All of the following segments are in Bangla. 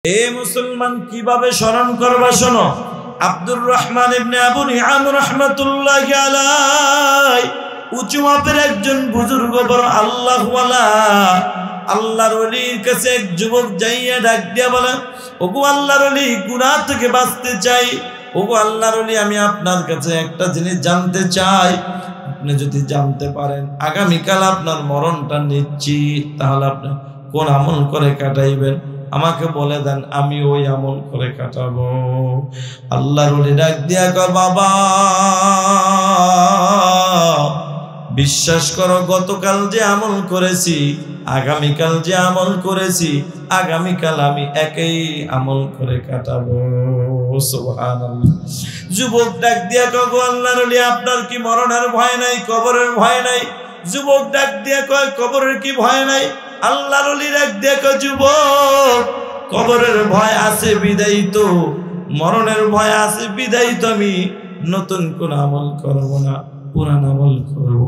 এ মুসলমান কিভাবে স্মরণ করবা শোনো। আব্দুর রহমান ইবনে আবু নিআম রাহমাতুল্লাহি আলাইহি উঁচু মাপের একজন বুজুর্গ, বড় আল্লাহওয়ালা আল্লাহর ওলির কাছে এক যুবক যাইয়া ডাক দিয়া বলে, ওগো আল্লাহর ওলি, গুনাহ থেকে বাঁচতে চাই। ওগো আল্লাহর ওলি, আমি আপনার কাছে একটা জিনিস জানতে চাই। আপনি যদি জানতে পারেন আগামীকাল আপনার মরণটা নিশ্চিত, তাহলে আপনি কোন আমল করে কাটাইবেন আমাকে বলে দেন, আমি ওই আমল করে কাটাবো। আল্লাহর ওলি ডাক দিয়া কয়, বাবা বিশ্বাস করো, গতকাল যে আমল করেছি, আগামীকাল যে আমল করেছি, আগামীকাল আমি একই আমল করে কাটাবো। সুবহানাল্লাহ। যুবক ডাক দিয়া কয়, আল্লাহর ওলি, আপনার কি মরণের ভয় নাই, কবরের ভয় নাই? যুবক ডাক দিয়া কয়, কবরের কি ভয় নাই? আল্লাহর ওলি ডাক দিয়া কয়, যুবক কবরের ভয় আছে বিদায়ী তো, মরণের ভয় আছে বিদায়ী তো আমি নতুন কোন আমল করব না, পুরান আমল করব।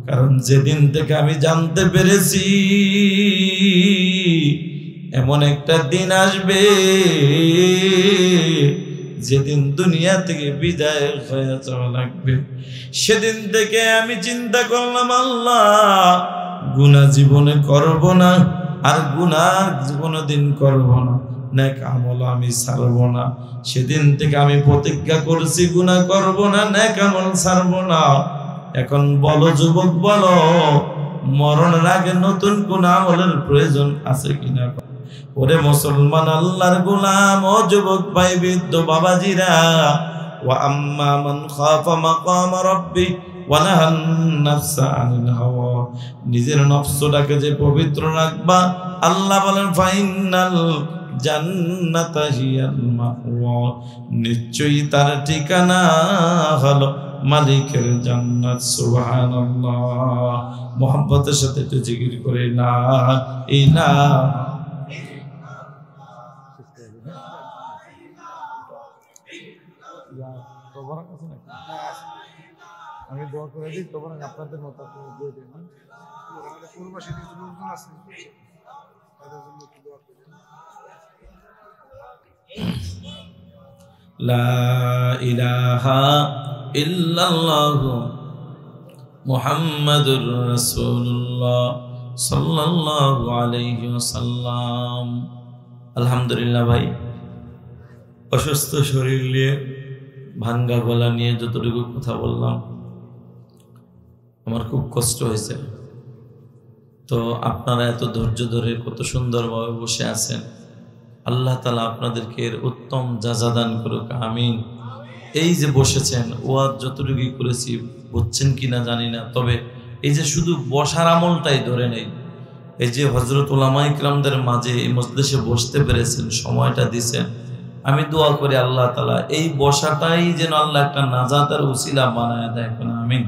কারণ যেদিন থেকে আমি জানতে পেরেছি এমন একটা দিন আসবে যেদিন দুনিয়া থেকে বিদায় হয়ে যাওয়া লাগবে, সেদিন থেকে আমি চিন্তা করলাম, আল্লাহ গুনাহ জীবনে করব না, আর গুনাহ কোনোদিন করব না, নেক আমল আমি ছাড়ব না। সেদিন থেকে আমি প্রতিজ্ঞা করেছি গুনাহ করব না, নেক আমল ছাড়ব না। এখন বলো যুবক, বলো মরণের আগে নতুন কোন আমলের প্রয়োজন আছে কিনা? ওরে মুসলমান, আল্লাহর গোলাম, ও যুবক ভাই, বৃদ্ধ বাবাজিরা, ওয়া আম্মা মান খাফা মাকাম রাব্বি ওয়া নাহান নাফসা আনিল হাওয়া, নিজের নফসটাকে যে পবিত্র রাখবা, আল্লাহ বলেন ফাইনাল জান্নাতা হিয়াল মাওয়া, নিশ্চয়ই তার ঠিকানা হলো মালিকের জান্নাত। সুবহানাল্লাহ। মুহাব্বতের সাথে একটু জিকির করে লা ইলাহা। আমি দোয়া করে দিই, তখন আপনাদের মত দিয়ে দিন। পূর্ববাসী কিছু লোকজন আছে, তাদের জন্য একটু দোয়া করি। লা ইলাহা ইল্লাল্লাহু মুহাম্মাদুর রাসূলুল্লাহ সাল্লাল্লাহু আলাইহি ওয়াসাল্লাম। আলহামদুলিল্লাহ ভাই, অসুস্থ শরীর নিয়ে, ভাঙ্গা গলা নিয়ে যতটুকু কথা বললাম, আমার খুব কষ্ট হয়েছে। তো আপনারা এত ধৈর্য ধরে কত সুন্দরভাবে বসে আছেন, আল্লাহ তাআলা আপনাদেরকে এর উত্তম জাযা দান করুক, আমিন। এই যে বসেছেন, ওয়াজ যতটুকুই করেছি বুঝছেন কিনা জানি না, তবে এই যে শুধু বসার আমলটাই ধরে নেই, এই যে হযরত উলামা ইকরামদের মাঝে এই মজলিসে বসতে পেরেছেন, সময়টা দিয়েছেন, আমি দোয়া করি আল্লাহ তাআলা এই বসাটাই যেন আল্লাহ একটা নাজাতের উসিলা বানায় দেয়, আমিন।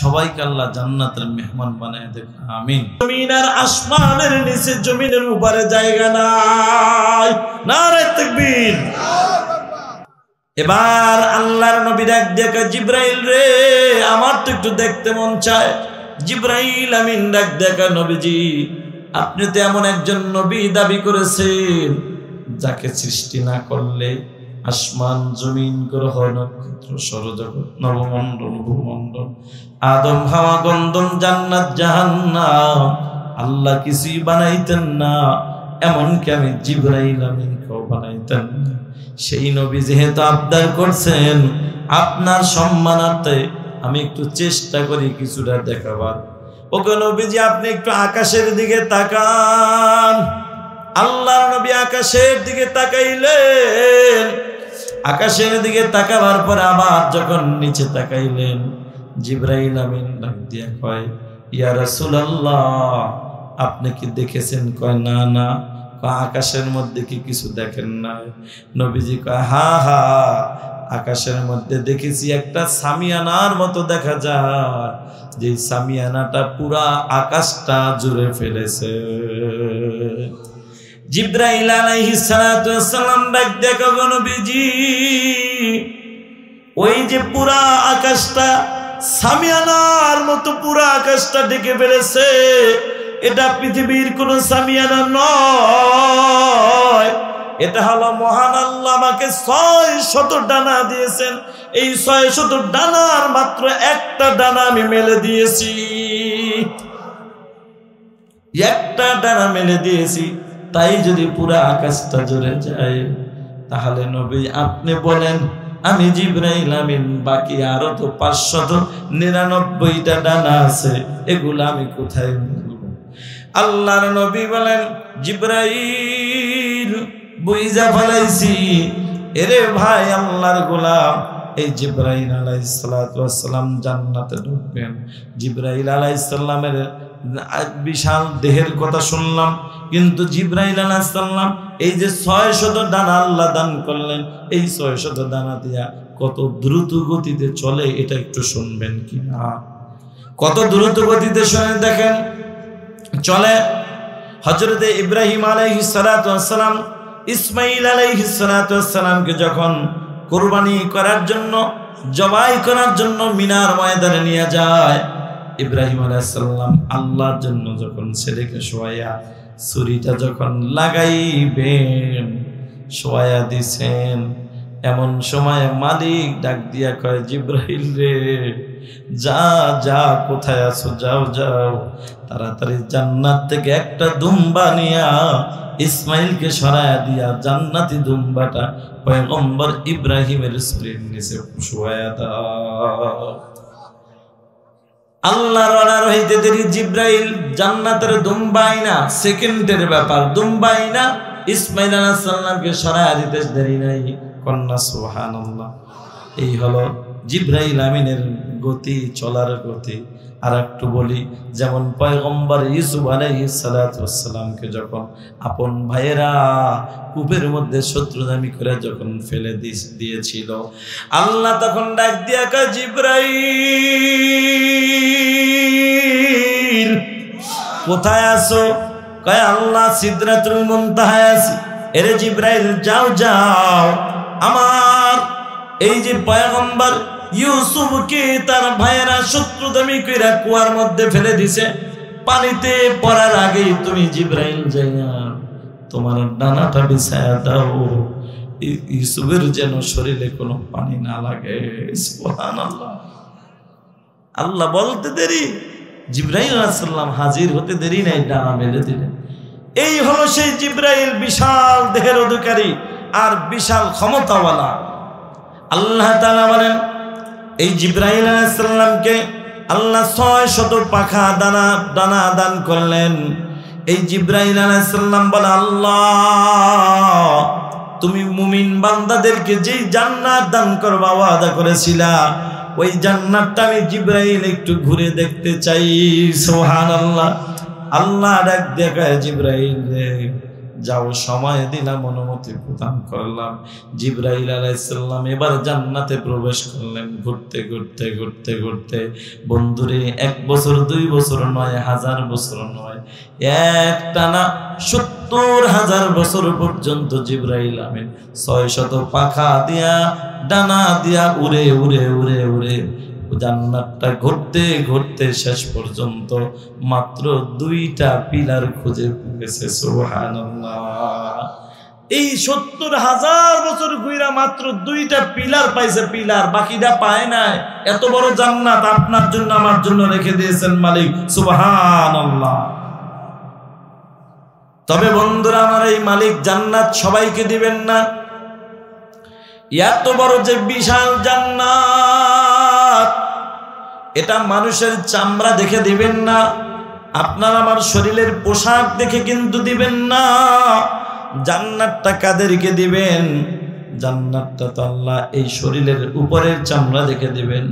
সবাইকে আল্লাহ জান্নাতের মেহমান বানায় দেয়, আমিন। জমিন আর আসমানের নিচে, জমিনের উপরে জায়গা নাই। নারে তাকবীর। এবার আল্লাহর নবী ডাক দিয়ে, জিবরাইল রে, আমার তো একটু দেখতে মন চায়। জিবরাইল আমিন ডাক দিয়ে, নবীজি আপনি তো এমন একজন নবী দাবি করেছেন যাকে সৃষ্টি না করলে আসমান, জমিন, গ্রহ, নক্ষত্র, সৌরজগৎ, নবমণ্ডল, ভূমণ্ডল, আদম, হাওয়া, গন্ধম, জান্নাত, জাহান্নাম আল্লাহ কিছুই বানাইতেন না, এমনকি আমি জিবরাইল আমিনকেও বানাইতেন না। সেই নবী যেহেতু আবদার করছেন, আপনার সম্মানার্থে আমি একটু চেষ্টা করি কিছুটা দেখাবার। ওকে নবীজি, আপনি একটু আকাশের দিকে তাকান। আল্লাহর নবী আকাশের দিকে তাকাইলেন। আকাশের দিকে তাকাবার পর আবার যখন নিচে তাকাইলেন, জিবরাইল আমিন ডাক দিয়া কয়, ইয়া রাসূলুল্লাহ আপনি কি দেখেছেন? কয় না না। আকাশের মধ্যে কি কিছু দেখেন না? নবীজি কয়, হা হা, আকাশের মধ্যে দেখেছি একটা সামিয়ানার মতো দেখা যায়, যে সামিয়ানাটা পুরা আকাশটা জুড়ে ফেলেছে। জিবরাইল আলাইহিস সালাতু ওয়াস সালাম ডাক দেখো, নবীজি ওই যে পুরা আকাশটা সামিয়ানার মতো পুরা আকাশটা ঢেকে ফেলেছে, এটা পৃথিবীর কোন সামিয়ানা নয়, এটা হলো মহান আল্লাহ আমাকে 600 ডানা দিয়েছেন, এই 600 ডানার মাত্র একটা ডানা আমি মেলে দিয়েছি, একটা ডানা মেলে দিয়েছি। তাই যদি পুরো আকাশটা জুড়ে যায়, তাহলে নবী আপনি বলেন আমি জিবরাইল আমিন বাকি আরো তো 599টা ডানা আছে, এগুলা আমি কোথায় বলবো? আল্লাহর নবী বলেন জিবরাইল বুইজা ফেলাইছি। এরে ভাই আল্লাহর গোলাম, এই জিবরাইল আলাইহিস সালাতু ওয়াস সালাম জান্নাতে ঢুকবেন। জিবরাইল আলাইহিস সালামের বিশাল দেহের কথা শুনলাম, কিন্তু জিবরাইল আলাইহিস সালাম এই যে 600 ডানা আল্লাহ দান করলেন, এই 600 ডানা দিয়া কত দ্রুত গতিতে চলে এটা একটু শুনবেন কি না? কত দ্রুত গতিতে শুনে দেখেন চলে। হযরত ইব্রাহিম আলাইহিস সালাতু ওয়াস সালাম ইসমাঈল আলাইহিস সালাতু ওয়াস সালামকে যখন কুরবানি করার জন্য, জবাই করার জন্য মিনার ময়দানে নিয়ে যায়, ইব্রাহিম আলাইহিস সালাম আল্লাহর জন্য যখন ছেলেকে শোয়ায়া ছুরিটা যখন লাগাইবেন শোয়ায়া দিছেন, এমন সময় মালিক ডাক দিয়া কয় জিবরাইল রে যা যা, কোথায় আছো? যাও যাও, তাড়াতাড়ি জান্নাত থেকে একটা দুম্বা নিয়া ইসমাইলকে সরায়া দিয়া জান্নাতি দুম্বাটা পয়গম্বর ইব্রাহিমের শরীরের নিচে শোয়ায়া দাও। আল্লাহর অর্ডার হইতে দেরি, জিবরাইল জান্নাতের দুম্বাই না, সেকেন্ডের ব্যাপার, দুম্বাই না, ইসমাইল আলাইহিস সালামকে সরায়া দিতে দেরি নাই। কন্যা সুবহানাল্লাহ। এই হলো জিবরাইল আমিনের গতি, চলার গতি। আর একটু বলি, যেমন পয়গম্বর ইউসুফ আলাইহিস সালাতু ওয়াস সালামকে যখন আপন ভাইয়েরা কূপের মধ্যে শত্রুদামি করে যখন ফেলে দিয়েছিল, আল্লাহ তখন ডাক দিয়া কয় জিবরাইল কোথায় আছো? কয় আল্লাহ সিদরাতুল মুনতাহায় আছি। এরে জিবরাইল যাও যাও, আমার এই যে পয়গম্বর ইউসুফকে তার ভাইয়েরা শত্রুদামি কইরা কুয়ার মধ্যে ফেলে দিছে, পানিতে পড়ার আগেই তুমি জিবরাইল যাইয়া তোমার ডানাটা বিছায়া দাও, ইউসুফের যেন শরীরে কোনো পানি না লাগে। সুবহানাল্লাহ। আল্লাহ বলতে দেরি, জিবরাইল আলাইহিস সালাম হাজির হতে দেরি নাই, ডানা মেলে দিলেন। এই হলো সেই জিবরাইল, বিশাল দেহের অধিকারী আর বিশাল ক্ষমতাওয়ালা। আল্লাহ তাআলা বলেন এই জিবরাইল আলাইহিস সালামকে আল্লাহ 600 পাখা ডানা দান করলেন। এই জিবরাইল আলাইহিস সালাম বলে আল্লাহ তুমি মুমিন বান্দাদেরকে যেই জান্নাত দান করবা ওয়াদা করেছিলা, ওই জান্নাতটা আমি জিবরাইল একটু ঘুরে দেখতে চাই। সুবহানাল্লাহ। আল্লাহ ডাক দেখায় জিবরাইল রে যাও, সময় দিলাম, অনুমতি প্রদান করলাম। জিবরাইল আলাইহিস সালাম এবার জান্নাতে প্রবেশ করলেন। ঘুরতে ঘুরতে ঘুরতে ঘুরতে বন্ধুরে 1 বছর 2 বছর নয়, 1000 বছর নয়, একটানা 70,000 বছর পর্যন্ত জিবরাইল আমিন 600 পাখা দিয়া ডানা দিয়া উড়ে উড়ে উড়ে উড়ে জান্নাতটা ঘুরতে ঘুরতে শেষ পর্যন্ত মাত্র 2টা পিলার খুঁজে পেয়েছে। সুবহানাল্লাহ। এই 70,000 বছর ঘুরা মাত্র 2টা পিলার পাইছে, পিলার, বাকিটা পায় নাই। এত বড় জান্নাত আপনার জন্য আমার জন্য রেখে দিয়েছেন মালিক। সুবহানাল্লাহ। তবে বন্ধুরা আমার, এই মালিক জান্নাত সবাইকে দিবেন না। এত বড় যে বিশাল জান্নাত, এটা মানুষের চামড়া দেখে দিবেন না, আপনার আমার শরীরের পোশাক দেখে কিন্তু দিবেন না। জান্নাতটা কাদেরকে দিবেন? জান্নাতটা তো আল্লাহ এই শরীরের উপরের চামড়া দেখে দিবেন।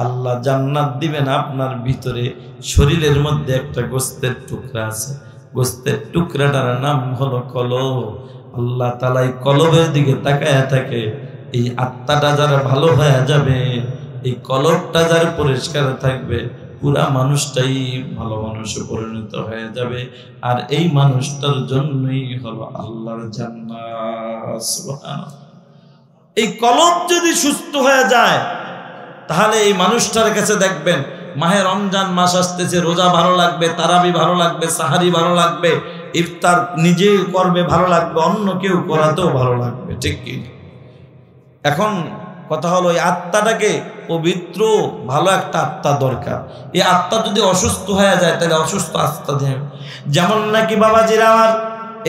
আল্লাহ জান্নাত দিবেন আপনার ভিতরে, শরীরের মধ্যে একটা গোস্তের টুকরা আছে, গোস্তের টুকরাটার নাম হলো কলব। আল্লাহ তাআলা এই কলবের দিকে তাকায়া থাকে। এই আত্মাটা যারা ভালো হয়ে যাবে, এই কলবটা যার পরিষ্কার থাকবে, পুরা মানুষটাই ভালো মানুষে পরিণত হয়ে যাবে। আর এই মানুষটার জন্যই হলো আল্লাহর জান্নাত। সুবহানাল্লাহ। এই কলব যদি সুস্থ হয়ে যায়, তাহলে এই মানুষটার কাছে দেখবেন মাহে রমজান মাস আসতেছে, রোজা ভালো লাগবে, তারাবি ভালো লাগবে, সাহারি ভালো লাগবে, ইফতার নিজে করবে ভালো লাগবে, অন্য কেউ করাতেও ভালো লাগবে, ঠিক কি? এখন কথা হলো এই আত্মাটাকে পবিত্র ভালো একটা আত্মা দরকার। এই আত্মা যদি অসুস্থ হয়ে যায় তাহলে অসুস্থ আত্মা দেয়। যেমন নাকি বাবাজিরা আমার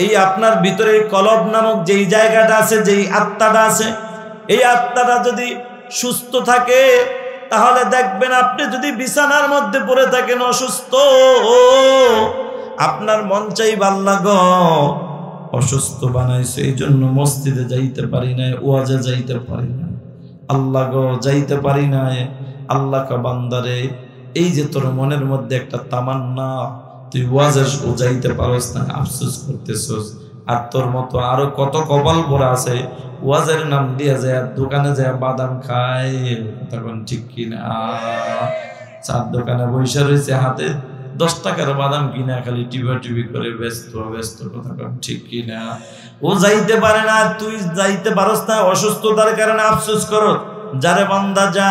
এই আপনার ভিতরে কলব নামক যেই জায়গাটা আছে, যেই আত্মাটা আছে, এই আত্মাটা যদি সুস্থ থাকে তাহলে দেখবেন আপনি যদি বিছানার মধ্যে পড়ে থাকেন অসুস্থ, আপনার মন চাই ভাল্লা গো অসুস্থ বানাইছে, এই জন্য মসজিদে যাইতে পারি না, ওয়াজে যাইতে পারি না, আল্লাহ গো যাইতে পারি না। আল্লাহ কা বান্দারে, এই যে তোর মনের মধ্যে একটা তামান্না, তুই ওয়াজে যাইতে পারস না, আফসোস করতেছস। আর তোর মতো আরো কত কপাল পড়া আছে ওয়াজের নাম দিয়ে যায় দোকানে যায় বাদাম খায়, তখন ঠিক কিনা? চার দোকানে বৈশা রয়েছে, হাতে 10 টাকার বাদাম কিনা খালি টিভি করে ব্যস্ত কথা কন, ঠিক কিনা? ও যাইতে পারে না, তুই যাইতে পারস না, অসুস্থতার কারণে আফসোস করো। যারে বান্দা যা,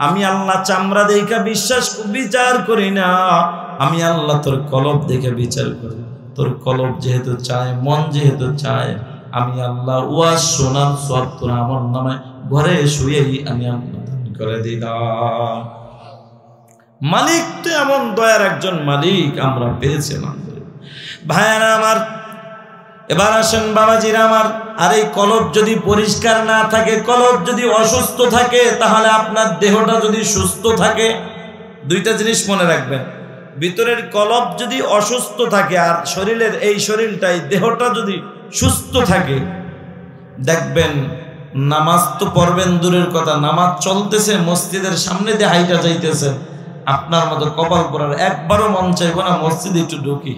আমি আল্লাহ চামড়া দেখে বিচার করি না, আমি আল্লাহ তোর কলব দেখে বিচার করি। তোর কলব যেহেতু চায়, মন যেহেতু চায়, আমি আল্লাহ ওয়াজ শোনার সব তোর আমার নামে ঘরে শুয়েই আমি আল্লাহ দান করে দিলাম। মালিক তো এমন দয়ার একজন মালিক আমরা পেয়েছিলাম ভাইয়ারা আমার। এবার আসেন বাবাজিরা আমার, আর এই কলব যদি পরিষ্কার না থাকে, কলব যদি অসুস্থ থাকে, তাহলে আপনার দেহটা যদি সুস্থ থাকে, দুইটা জিনিস মনে রাখবেন। ভিতরের কলব যদি অসুস্থ থাকে আর শরীরের এই শরীরটাই দেহটা যদি সুস্থ থাকে, দেখবেন নামাজ তো পড়বেন দূরের কথা, নামাজ চলতেছে, মসজিদের সামনে দিয়ে হাইটা যাইতেছেন, আপনার মতো কপাল পড়ার একবারও মন চাইব না মসজিদে একটু ঢুকি,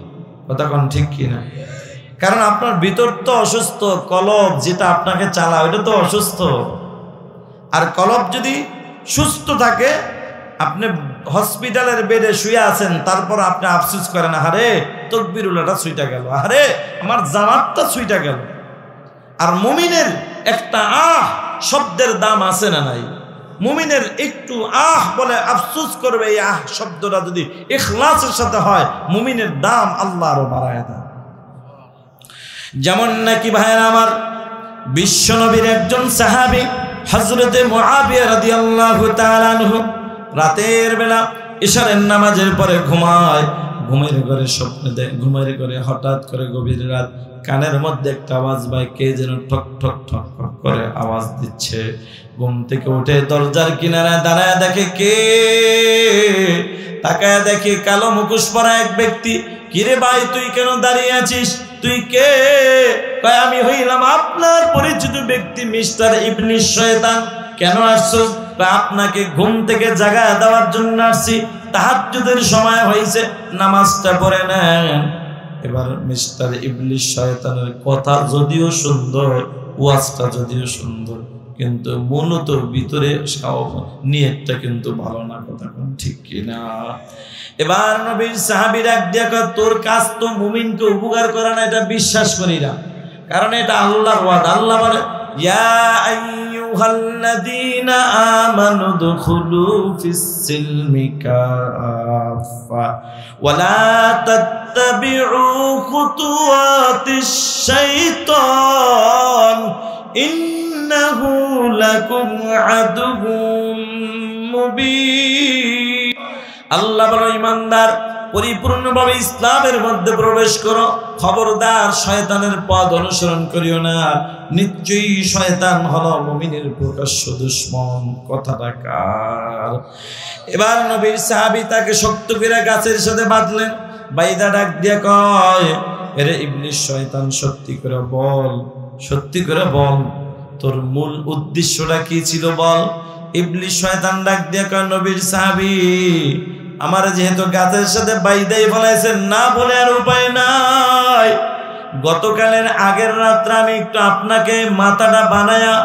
কথা কোন ঠিক কিনা? কারণ আপনার ভিতর তো অসুস্থ, কলব যেটা আপনাকে চালায় ওটা তো অসুস্থ। আর কলব যদি সুস্থ থাকে, আপনি হসপিটালের বেডে শুয়ে আছেন, তারপর আপনি আফসোস করেন, আরে তাকবীরুল্লাহটা ছুইটা গেল, আরে আমার জামাতটা ছুইটা গেল। আর মুমিনের একটা আহ শব্দের দাম আছে না নাই? মুমিনের একটু আহ বলে আফসোস করবে, এই আহ শব্দটা যদি ইখলাসের সাথে হয়, মুমিনের দাম আল্লাহ আরো বাড়ায় দেয়। যেমন নাকি ভাইয়েরা আমার, বিশ্বনবীর একজন সাহাবী হযরতে মুআবিয়া রাদিয়াল্লাহু তাআলা আনহু রাতের বেলা ইশারের নামাজের পরে ঘুমায়, ঘুমের ঘরে স্বপ্নে দেখে, ঘুমের ঘরে হঠাৎ করে গভীর রাত কানের মধ্যে একটা আওয়াজ পায়, কে যেন ঠক ঠক ঠক ঠক করে আওয়াজ দিচ্ছে। ঘুম থেকে উঠে দরজার কিনারায় দাঁড়ায় দেখে কে, তাকায় দেখে কালো মুখোশ পরা এক ব্যক্তি। কিরে ভাই, তুই কেন দাঁড়িয়ে আছিস? তুই কে? কয় আমি হইলাম আপনার পরিচিত ব্যক্তি মিস্টার ইবলিস শয়তান। কেন আসছো? আপনাকে ঘুম থেকে জাগায় দেওয়ার জন্য আসছি, তাহাজ্জুদের সময় হয়েছে, নামাজটা পড়ে নেন। এবার মিস্টার ইবলিস শয়তানের কথা যদিও সুন্দর, ওয়াজটা যদিও সুন্দর, কিন্তু মূলত ভিতরে নিয়তটা কিন্তু ভালো না, কথা কোন ঠিক কিনা? এবার নবীর সাহাবীরা এক তোর কাজ তো মুমিনকে উপকার করা না, এটা বিশ্বাস করি না, কারণ এটা আল্লাহর ওয়াদা। আল্লাহ বলে, ইয়া আইয়ুহাল্লাযীনা আমানু দুখুলু ফিস-সিলমি কাফা ওয়া লা তাত্তাবিউ খুতুওয়াতিশ শাইতান ইন্নাহু লাকুম আদুউম মুবিন। আল্লাহ বলে, ঈমানদার পরিপূর্ণভাবে ইসলামের মধ্যে প্রবেশ করো, খবরদার শয়তানের পথ অনুসরণ করিও না, নিশ্চয়ই শয়তান হলো মুমিনের প্রকাশ্য দুশমন। কথাটা কার? এবার নবীর সাহাবী তাকে শক্ত করে গাছের সাথে বাঁধলেন, বাইদা ডাক দিয়ে কয়, এরে ইবলিস শয়তান, সত্যি করে বল, সত্যি করে বল, তোর মূল উদ্দেশ্যটা কি ছিল বল। ইবলিস শয়তান ডাক দিয়ে কয়, নবীর সাহাবী, আমার যেহেতু গাছের সাথে বাইদাই ফলাইছেন, না বলে আর উপায় নাই। গতকালের আগের রাত্রে আমি একটু আপনাকে মাথাটা বানায়া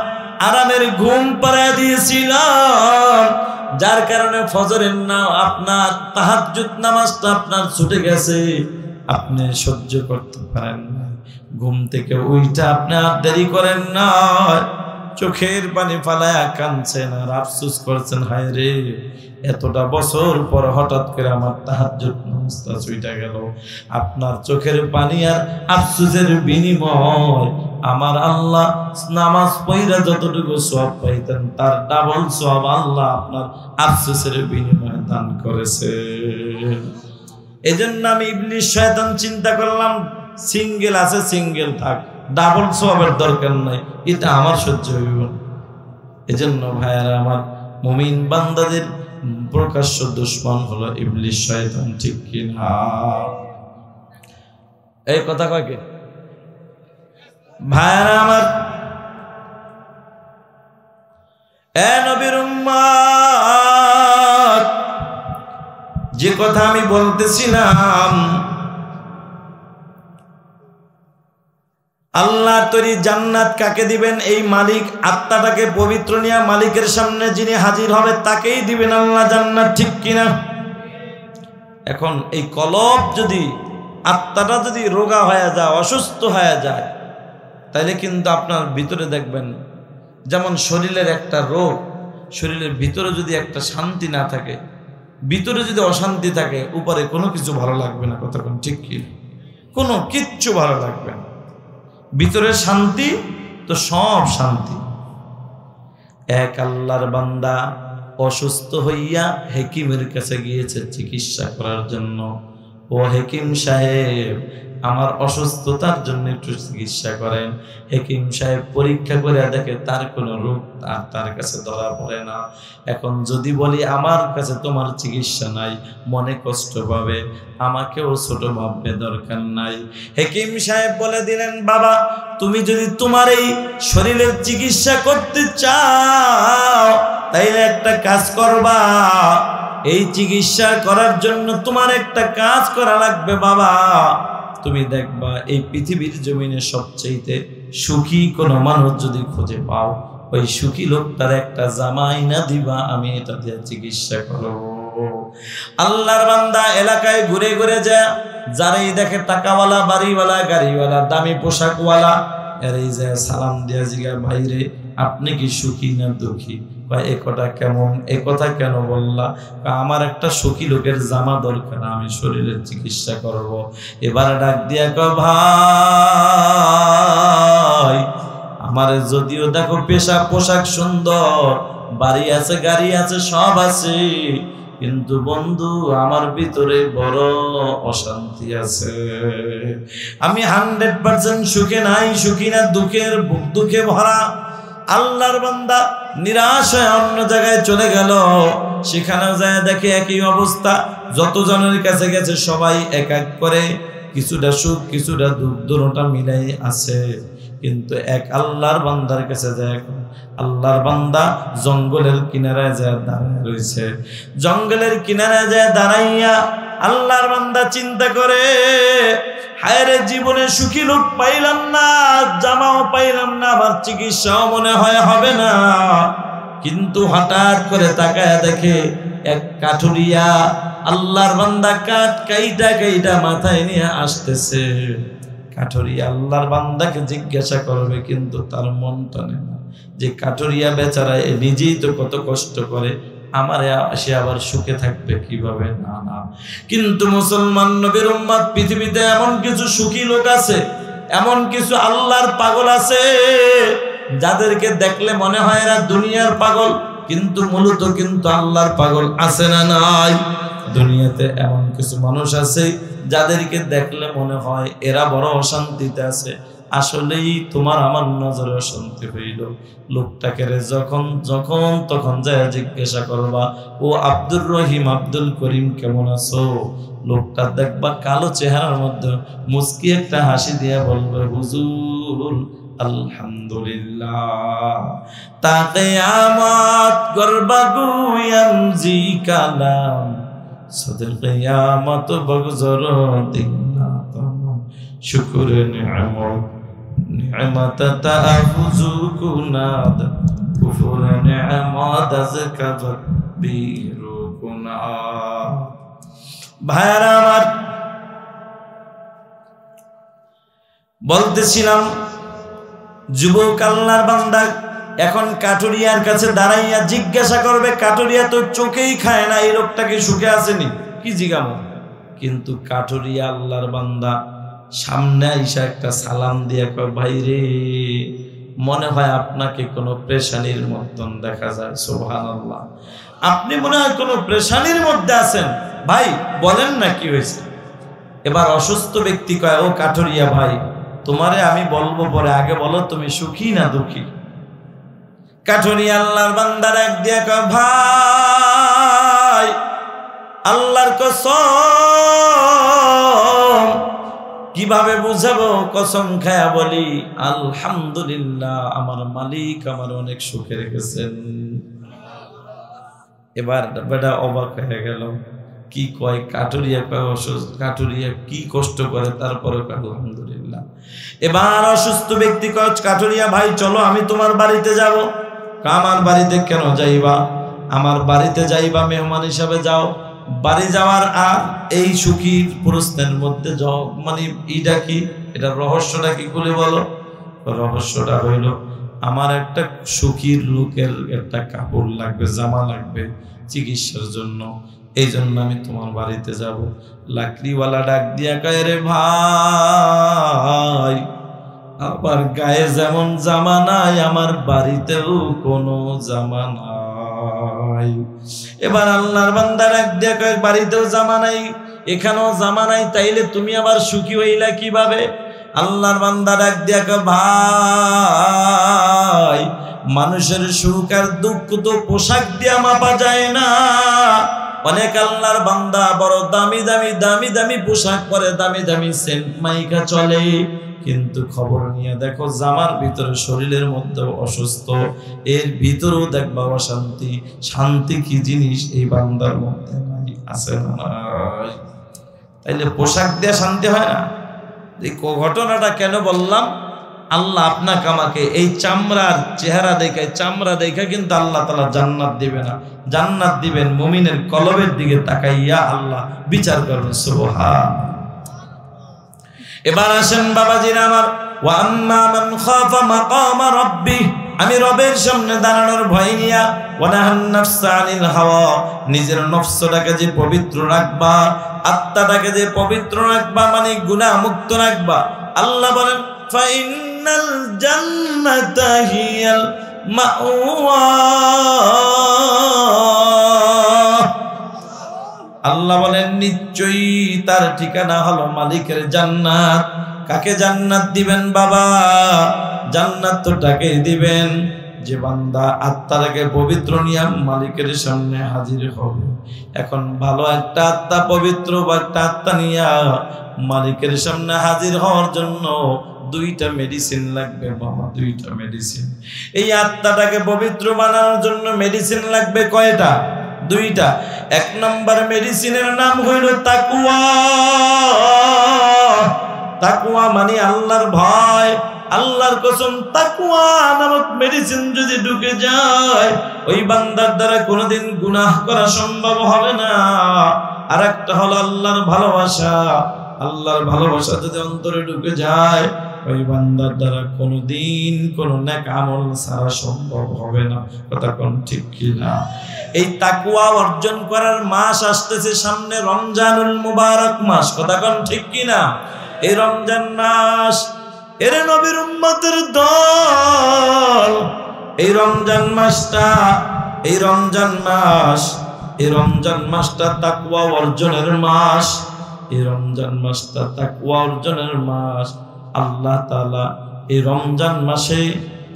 আরামের ঘুম পাড়ায় দিয়েছিলাম, যার কারণে ফজরের না আপনার তাহাজ্জুদ নামাজটা আপনার ছুটে গেছে, আপনি সহ্য করতে পারেন না। ঘুম থেকে ওইটা আপনি আর দেরি করেন না, চোখের পানি ফালায়া কাঁদছেন আর আফসোস করছেন, হায় রে এতটা বছর পর হঠাৎ করে আমার তাহাজ্জুদ নামাজটা ছুইটা গেল। আপনার চোখের পানি আর আফসোসের বিনিময় আমার আল্লাহ নামাজ পড়া যতটুকু সওয়াব পাইতেন তার ডাবল সওয়াব আল্লাহ আপনার আফসোসের বিনিময়ে দান করেছে। এজন্য আমি ইবলিস শয়তান চিন্তা করলাম, সিঙ্গেল আছে সিঙ্গেল থাক, ডাবল সওয়াবের দরকার নাই, এটা আমার সহ্য হইব না। এজন্য ভাইয়ারা আমার, মুমিন বান্দাদের প্রকাশ্য দুশমন হলো ইবলিস শয়তান, ঠিক কি না? এই কথা কয় কে? ভাইয়ারা আমার, এ নবীর উম্মত, যে কথা আমি বলতেছিলাম, আল্লাহ তৈরি জান্নাত কাকে দিবেন? এই মালিক আত্মাটাকে পবিত্র নিয়ে মালিকের সামনে যিনি হাজির হবে তাকেই দিবেন আল্লাহ জান্নাত, ঠিক কিনা? এখন এই কলব যদি, আত্মাটা যদি রোগা হয়ে যায়, অসুস্থ হয়ে যায়, তাইলে কিন্তু আপনার ভিতরে দেখবেন, যেমন শরীরের একটা রোগ, শরীরের ভিতরে যদি একটা শান্তি না থাকে, ভিতরে যদি অশান্তি থাকে, উপরে কোনো কিছু ভালো লাগবে না, কথা কোন ঠিক কি? কোনো কিচ্ছু ভালো লাগবে না। ভিতরের শান্তি তো সব শান্তি। এক আল্লাহর বান্দা অসুস্থ হইয়া হেকিমের কাছে গিয়েছে চিকিৎসা করার জন্য। ও হেকিম সাহেব, আমার অসুস্থতার জন্য একটু চিকিৎসা করেন। হেকিম সাহেব পরীক্ষা করে দেখে তার কোনো রোগ তার কাছে ধরা পড়ে না। এখন যদি বলি আমার কাছে তোমার চিকিৎসা নাই, মনে কষ্ট পাবে, আমাকেও ছোট ভাববে, দরকার নাই। হেকিম সাহেব বলে দিলেন, বাবা তুমি যদি তোমার এই শরীরের চিকিৎসা করতে চাও তাইলে একটা কাজ করবা, এই চিকিৎসা করার জন্য তোমার একটা কাজ করা লাগবে বাবা। তুমি দেখবা এই পৃথিবীর জমিনে সবচেয়ে সুখী কোনো মানুষ যদি খুঁজে পাও, ওই সুখী লোকটার একটা জামাই না দিবা, আমি এটা দিয়ে চিকিৎসা করব। আল্লাহর বান্দা এলাকায় ঘুরে ঘুরে যায়, যারাই দেখে টাকাওয়ালা, বাড়িওয়ালা, গাড়িওয়ালা, দামি পোশাকওয়ালা, এরাই যায় সালাম দিয়া জিগা, ভাইরে আপনি কি সুখী না দুঃখী? বা এ কথা কেমন, এ কথা কেন বললা? আমার একটা সুখী লোকের জামা দরকার, আমি শরীরের চিকিৎসা করব। এবার ডাক দিয়া কয়, ভাই আমার যদিও দেখো পেশা পোশাক সুন্দর, বাড়ি আছে, গাড়ি আছে, সব আছে, কিন্তু বন্ধু আমার ভিতরে বড় অশান্তি আছে। আমি 100% সুখে নাই, সুখী না, দুঃখে ভরা। আল্লাহর বান্দা নিরাশ হয়ে অন্য জায়গায় চলে গেল। সেখানেও যায় দেখে একই অবস্থা, যতজনের কাছে গেছে সবাই এক এক করে কিছুটা সুখ কিছুটা দুঃখ দুটোটা মিলাই আছে। কিন্তু এক আল্লাহর বান্দার কাছে যায়, আল্লাহর বান্দা জঙ্গলের কিনারায় যায় দাঁড়ায় রয়েছে। জঙ্গলের কিনারায় যায় দাঁড়াইয়া আল্লাহর বান্দা চিন্তা করে, হায় রে জীবনে সুখী লোক পাইলাম না, জামাও পাইলাম না, আবার চিকিৎসাও মনে হয় হবে না। কিন্তু হঠাৎ করে তাকায় দেখে এক কাঠুরিয়া আল্লাহর বান্দা কাঠ কাইটা মাথায় নিয়ে আসতেছে। কাঠুরিয়া আল্লাহর বান্দাকে জিজ্ঞাসা করবে, কিন্তু তার মনটা নেই না, যে কাঠুরিয়া বেচারা নিজেই তো কত কষ্ট করে, আমার সে আবার সুখে থাকবে কিভাবে? না না। কিন্তু মুসলমান নবীর উম্মত, পৃথিবীতে এমন কিছু সুখী লোক আছে, এমন কিছু আল্লাহর পাগল আছে, যাদেরকে দেখলে মনে হয় এরা দুনিয়ার পাগল, কিন্তু মূলত কিন্তু আল্লাহর পাগল, আছে না নাই? দুনিয়াতে এমন কিছু মানুষ আছে যাদেরকে দেখলে মনে হয় এরা বড় অশান্তিতে আছে, আসলেই তোমার আমার নজরে অশান্তি হইল। লোকটাকে যখন তখন যায় জিজ্ঞাসা করবা, ও আব্দুর রহিম, আব্দুল করিম কেমন আছো? লোকটা দেখবা কালো চেহারার মধ্যে মুস্কি একটা হাসি দিয়ে বলবে, হুজুর আলহামদুলিল্লাহ। তা কিয়ামত গরবা গুয়াম জি কালাম, সদর কিয়ামত বগজর দিনা তামাম, শুকর নিয়ামত নিয়ামত তাফুজু কুনাদ, কুফর নিয়ামত আযকাবত বিরুকুনা। ভাইরা আমার, বলতেছিলাম যুবক আল্লাহর বান্দা এখন কাঠুরিয়ার কাছে দাঁড়াইয়া জিজ্ঞাসা করবে, কাঠুরিয়া তো চোখেই খায় না, এই লোকটা কি সুখে আসেনি? কি জিজ্ঞামো? কিন্তু কাঠুরিয়া আল্লাহর বান্দা সামনে আইসা একটা সালাম দিয়ে কয়, ভাই রে, মনে হয় আপনাকে কোনো পেরেশানির মতন দেখা যায়। সুবহানাল্লাহ, আপনি মনে হয় কোনো পেরেশানির মধ্যে আছেন, ভাই বলেন না কি হয়েছে। এবার অসুস্থ ব্যক্তি কয়, ও কাঠুরিয়া ভাই, তোমারে আমি বলবো পরে, আগে বলো তুমি সুখী না দুঃখী? কাঠুরিয়া আল্লাহর বান্দার এক দিয়ে কয়, ভাই আল্লাহর কসম, কিভাবে বুঝাবো? কসম খায়া বলি, আলহামদুলিল্লাহ, আমার মালিক আমার অনেক সুখে রেখেছেন। এবার বেটা অবাক হয়ে গেল, কি কয়? কাঠুরিয়া কয়, অসুস্থ কাঠুরিয়া কি কষ্ট করে, তারপরে আলহামদুলিল্লাহ। এবার অসুস্থ ব্যক্তি কয়, কাঠুরিয়া ভাই চলো আমি তোমার বাড়িতে যাব। আমার বাড়িতে কেন যাইবা? আমার বাড়িতে যাইবা মেহমান হিসাবে যাও। বাড়ি যাওয়ার আর এই সুখীর প্রশ্নের মধ্যে যাও, মানে এইটা কি, এটা রহস্যটা কি খুলে বলো। রহস্যটা হইল, আমার একটা সুখীর লোকের একটা কাপড় লাগবে, জামা লাগবে চিকিৎসার জন্য, এই জন্য আমি তোমার বাড়িতে যাব। লাকড়িওয়ালা ডাক দিয়া কয়, রে ভাই, আমার গায়ে যেমন জামা নাই, আমার বাড়িতেও কোনো জামা নাই। এবার আল্লাহর বান্দা ডাক দিয়া কয়, বাড়িতেও জামা নাই, এখানেও জামা নাই, তাইলে তুমি আবার সুখী হইলা কিভাবে? আল্লাহর বান্দা ডাক দিয়া কয়, ভাই মানুষের সুখ আর দুঃখ তো পোশাক দিয়া মাপা যায় না। অনেক আল্লাহর বান্দা বড় দামি দামি দামি দামি পোশাক পরে, দামি দামি সেন্ট মাইকা চলে, কিন্তু খবর নিয়ে দেখো জামার ভিতরে শরীরের মধ্যে অসুস্থ, এর ভিতরেও দেখবা অশান্তি। শান্তি কি জিনিস এই বান্দার মধ্যে নাই, আছে না? তাইলে পোশাক দিয়ে শান্তি হয় না। এই ঘটনাটা কেন বললাম? আল্লাহ আপনাকে আমাকে এই চামড়ার চেহারা দেখে, চামড়া দেখে কিন্তু আল্লাহ তাআলা জান্নাত দিবে না। জান্নাত দিবেন মুমিনের কলবের দিকে তাকাইয়া, আল্লাহ বিচার করবেন। সুবহান। এবার আসেন বাবাজিরা আমার, ওয়া আম্মা মান খাফা মাকাম রাব্বি, আমি রবের সামনে দাঁড়ানোর ভয় নিয়া, ওয়া নাহান নাফসা আনিল হাওয়া, নিজের নফসটাকে যে পবিত্র রাখবা, আত্মাটাকে যে পবিত্র রাখবা, মানে গুনাহ মুক্ত রাখবা। আল্লাহ বলেন, ফা ইন্নাল জান্নাতা হিয়াল মাওয়া, আল্লাহ বলেন নিশ্চয়ই তার ঠিকানা হলো মালিকের জান্নাত। কাকে জান্নাত দিবেন বাবা? জান্নাত তো তাকে দিবেন যে বান্দা আত্মাটাকে পবিত্র নিয়ে মালিকের সামনে হাজির হবে। এখন ভালো একটা আত্মা, পবিত্র বা একটা আত্মা নিয়ে মালিকের সামনে হাজির হওয়ার জন্য দুইটা মেডিসিন লাগবে বাবা, দুইটা মেডিসিন। এই আত্মাটাকে পবিত্র বানানোর জন্য মেডিসিন লাগবে কয়টা? দুইটা। এক নম্বর মেডিসিনের নাম হইল তাকওয়া। তাকওয়া মানে আল্লাহর ভয়। আল্লাহর কসম, তাকওয়া নামক মেডিসিন যদি ঢুকে যায়, ওই বান্দার দ্বারা কোনোদিন গুনাহ করা সম্ভব হবে না। আর একটা হলো আল্লাহর ভালোবাসা। আল্লাহর ভালোবাসা যদি অন্তরে ঢুকে যায়, ওই বান্দার দ্বারা কোনোদিন কোনো নেক আমল ছাড়া সম্ভব হবে না। কথা কোন ঠিক কিনা? এই তাকওয়া অর্জন করার মাস আসতেছে সামনে, রমজানুল মুবারক মাস। কথা কোন ঠিক কিনা? এই রমজান মাস, এর নবীর উম্মতের দল, এই রমজান মাসটা, এই রমজান মাস, এই রমজান মাসটা তাকওয়া অর্জনের মাস। এই রমজান মাসটা তাকওয়া অর্জনের মাস। আল্লাহ তাআলা এই রমজান মাসে